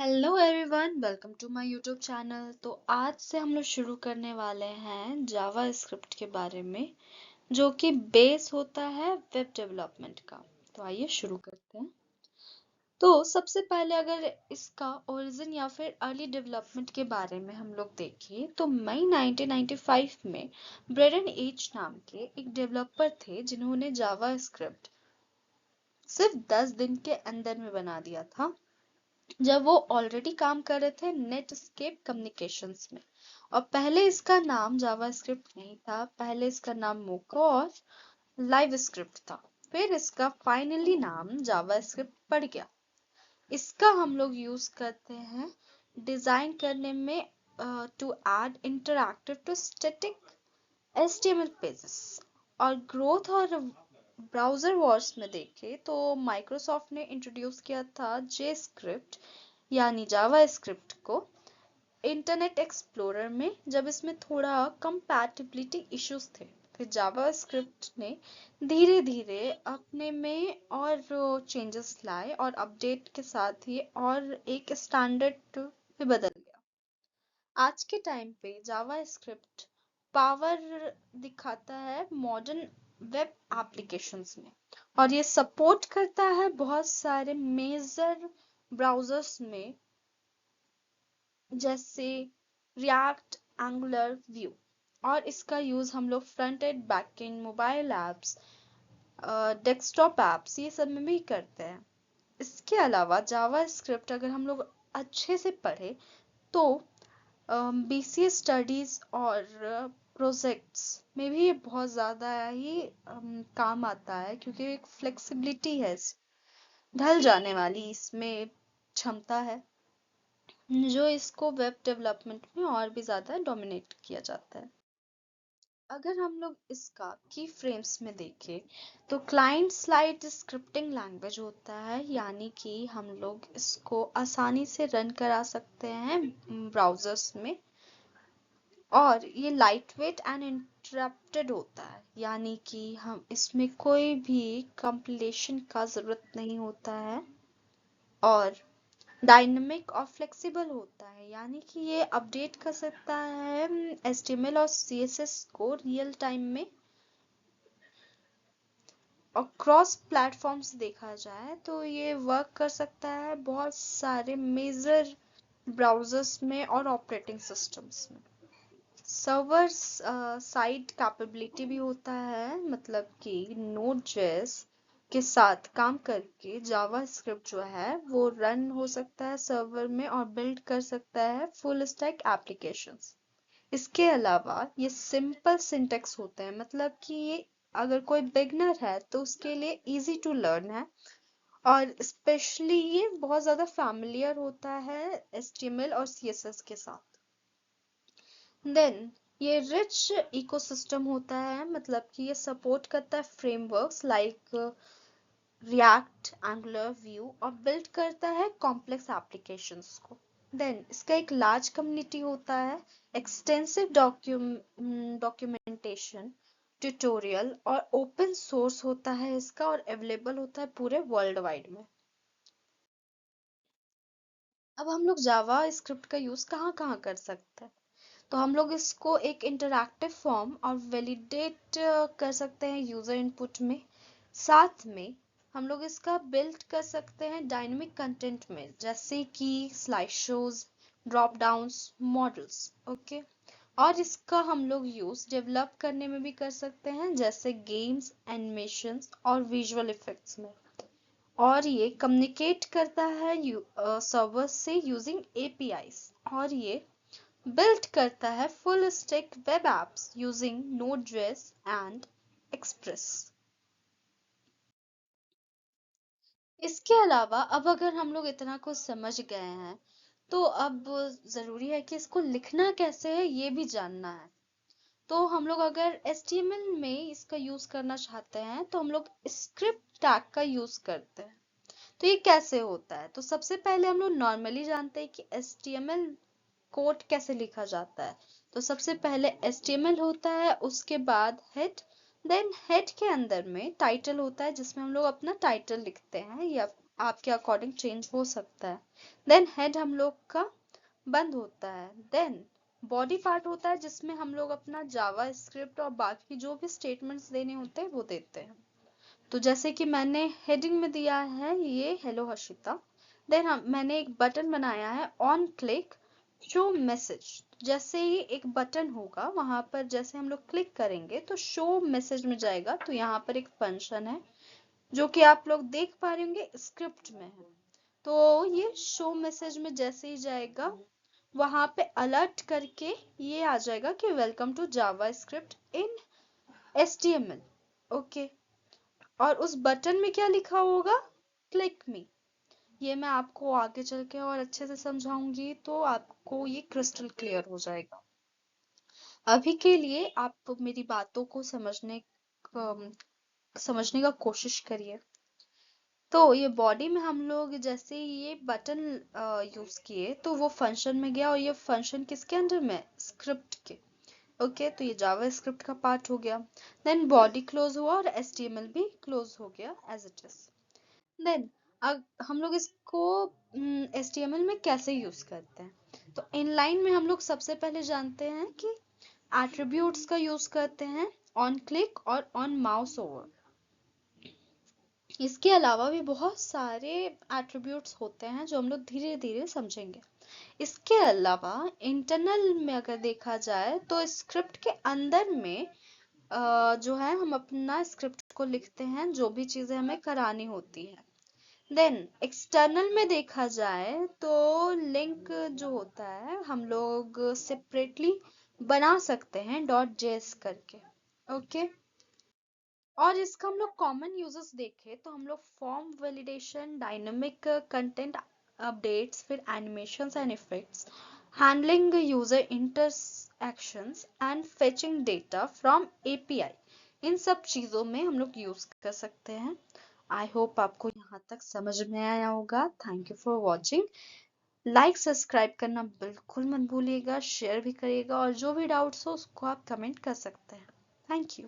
Hello everyone, welcome to my YouTube channel. तो आज से हम लोग शुरू करने वाले हैं जावा स्क्रिप्ट के बारे में, जो कि बेस होता है वेब डेवलपमेंट का। तो आइए शुरू करते हैं। तो सबसे पहले अगर इसका ओरिजिन या फिर अर्ली डेवलपमेंट के बारे में हम लोग देखें तो मई 1995 में ब्रेडन एच नाम के एक डेवलपर थे जिन्होंने जावा स्क्रिप्ट सिर्फ 10 दिन के अंदर में बना दिया था, जब वो ऑलरेडी काम कर रहे थे नेटस्केप कम्युनिकेशंस में। और पहले इसका नाम जावास्क्रिप्ट नहीं था, पहले इसका नाम मोको और लाइव स्क्रिप्ट था। फिर इसका फाइनली नाम जावास्क्रिप्ट पड़ गया। इसका हम लोग यूज करते हैं डिजाइन करने में to add interactive to static HTML pages. और ग्रोथ और ब्राउजर वॉर्स में देखें तो माइक्रोसॉफ्ट ने इंट्रोड्यूस किया था जे स्क्रिप्ट यानी जावा स्क्रिप्ट को इंटरनेट एक्सप्लोरर में, जब इसमें थोड़ा कंपैटिबिलिटी इश्यूज थे। फिर जावा स्क्रिप्ट ने धीरे धीरे अपने में और चेंजेस लाए और अपडेट के साथ ही और एक स्टैंडर्ड भी बदल गया। आज के टाइम पे जावा स्क्रिप्ट पावर दिखाता है मॉडर्न वेब एप्लीकेशंस में, और ये सपोर्ट करता है बहुत सारे मेजर ब्राउजर्स में, जैसे रिएक्ट, एंगुलर, व्यू। और इसका यूज हम लोग front end, back and, mobile apps, desktop apps, ये सब में भी करते हैं। इसके अलावा जावा स्क्रिप्ट अगर हम लोग अच्छे से पढ़े तो BCA स्टडीज और प्रोजेक्ट्स में भी ये बहुत ज़्यादा ही काम आता है, क्योंकि एक फ्लेक्सिबिलिटी है, ढल जाने वाली इसमें क्षमता है, जो इसको वेब डेवलपमेंट में और भी ज़्यादा डोमिनेट किया जाता है। अगर हम लोग इसका की फ्रेम्स में देखें तो क्लाइंट साइड स्क्रिप्टिंग लैंग्वेज होता है, यानी कि हम लोग इसको आसानी से रन करा सकते हैं ब्राउजर्स में। और ये लाइट वेट एंड इंटरप्टेड होता है, यानी कि हम इसमें कोई भी कंपाइलेशन का जरूरत नहीं होता है। और डायनेमिक और फ्लेक्सिबल होता है, यानी कि ये अपडेट कर सकता है HTML और CSS को रियल टाइम में। और क्रॉस प्लेटफॉर्म्स देखा जाए तो ये वर्क कर सकता है बहुत सारे मेजर ब्राउजर्स में और ऑपरेटिंग सिस्टम्स में। सर्वर साइड कैपेबिलिटी भी होता है, मतलब कि Node.js के साथ काम करके जावा स्क्रिप्ट जो है वो रन हो सकता है सर्वर में और बिल्ड कर सकता है फुल स्टैक एप्लीकेशंस। इसके अलावा ये सिंपल सिंटेक्स होते हैं, मतलब कि ये अगर कोई बिगनर है तो उसके लिए इजी टू लर्न है। और स्पेशली ये बहुत ज़्यादा फैमिलियर होता है HTML और CSS के साथ। देन ये रिच इकोसिस्टम होता है, मतलब कि ये सपोर्ट करता है frameworks like react, angular, view, और बिल्ड करता है कॉम्प्लेक्स एप्लीकेशंस को। देन इसका एक लार्ज कम्युनिटी होता है, एक्सटेंसिव डॉक्यूमेंटेशन, ट्यूटोरियल और ओपन सोर्स होता है इसका, और अवेलेबल होता है पूरे वर्ल्ड वाइड में। अब हम लोग जावा स्क्रिप्ट का यूज कहाँ कहाँ कर सकते हैं, तो हम लोग इसको एक इंटरैक्टिव फॉर्म और वैलिडेट कर सकते हैं यूजर इनपुट में। साथ में हम लोग इसका बिल्ड कर सकते हैं डायनेमिक कंटेंट में, जैसे कि slide shows, drop downs, models. Okay. और इसका हम लोग यूज डेवलप करने में भी कर सकते हैं, जैसे गेम्स, एनिमेशंस और विजुअल इफेक्ट्स में। और ये कम्युनिकेट करता है सर्वर से यूजिंग APIs। और ये बिल्ड करता है full stack web apps using Node.js and express. इसके अलावा अब अगर हम लोग इतना कुछ समझ गए हैं तो अब जरूरी है कि इसको लिखना कैसे है ये भी जानना है। तो हम लोग अगर HTML में इसका यूज करना चाहते हैं तो हम लोग स्क्रिप्ट टैग का यूज करते हैं। तो ये कैसे होता है, तो सबसे पहले हम लोग नॉर्मली जानते हैं कि HTML कोड कैसे लिखा जाता है। तो सबसे पहले HTML होता है, उसके बाद हेड, देन हेड के अंदर में टाइटल होता है जिसमें हम लोग अपना टाइटल लिखते हैं, या आपके अकॉर्डिंग चेंज हो सकता है। देन हेड हम लोग का बंद होता है। देन बॉडी पार्ट होता है जिसमें हम लोग अपना जावा स्क्रिप्ट और बाकी जो भी स्टेटमेंट्स देने होते हैं वो देते हैं। तो जैसे कि मैंने हेडिंग में दिया है ये हेलो हर्षिता। देन मैंने एक बटन बनाया है ऑन क्लिक शो मैसेज। जैसे ही एक बटन होगा वहां पर जैसे हम लोग क्लिक करेंगे तो शो मैसेज में जाएगा। तो यहाँ पर एक फंक्शन है जो कि आप लोग देख पा रहे होंगे स्क्रिप्ट में है। तो ये शो मैसेज में जैसे ही जाएगा वहां पे अलर्ट करके ये आ जाएगा कि welcome to JavaScript in HTML। Okay, और उस बटन में क्या लिखा होगा, क्लिक मी। ये मैं आपको आगे चल के और अच्छे से समझाऊंगी तो आपको ये क्रिस्टल क्लियर हो जाएगा। अभी के लिए आप मेरी बातों को समझने का कोशिश करिए। तो ये बॉडी में हम लोग जैसे ही ये बटन यूज किए तो वो फंक्शन में गया और ये फंक्शन किसके अंडर में, स्क्रिप्ट के। ओके, तो ये जावा स्क्रिप्ट का पार्ट हो गया। देन बॉडी क्लोज हुआ और HTML भी क्लोज हो गया एज इट इज। देन अब हम लोग इसको HTML में कैसे यूज करते हैं। तो इनलाइन में हम लोग सबसे पहले जानते हैं कि एट्रीब्यूट्स का यूज करते हैं ऑन क्लिक और ऑन माउस ओवर। इसके अलावा भी बहुत सारे एट्रीब्यूट्स होते हैं जो हम लोग धीरे धीरे समझेंगे। इसके अलावा इंटरनल में अगर देखा जाए तो स्क्रिप्ट के अंदर में जो है हम अपना स्क्रिप्ट को लिखते हैं जो भी चीजें हमें करानी होती है। देन एक्सटर्नल में देखा जाए तो लिंक जो होता है हम लोग सेपरेटली बना सकते हैं .js करके। ओके, और इसका हम लोग कॉमन यूजेस देखें तो हम लोग form validation, dynamic content updates, फिर animations and effects, handling user interactions and fetching data from API, इन सब चीजों में हम लोग यूज कर सकते हैं। आई होप आपको यहाँ तक समझ में आया होगा। Thank you for watching. Like subscribe करना बिल्कुल मत भूलिएगा, शेयर भी करिएगा और जो भी डाउट्स हो उसको आप कमेंट कर सकते हैं। Thank you.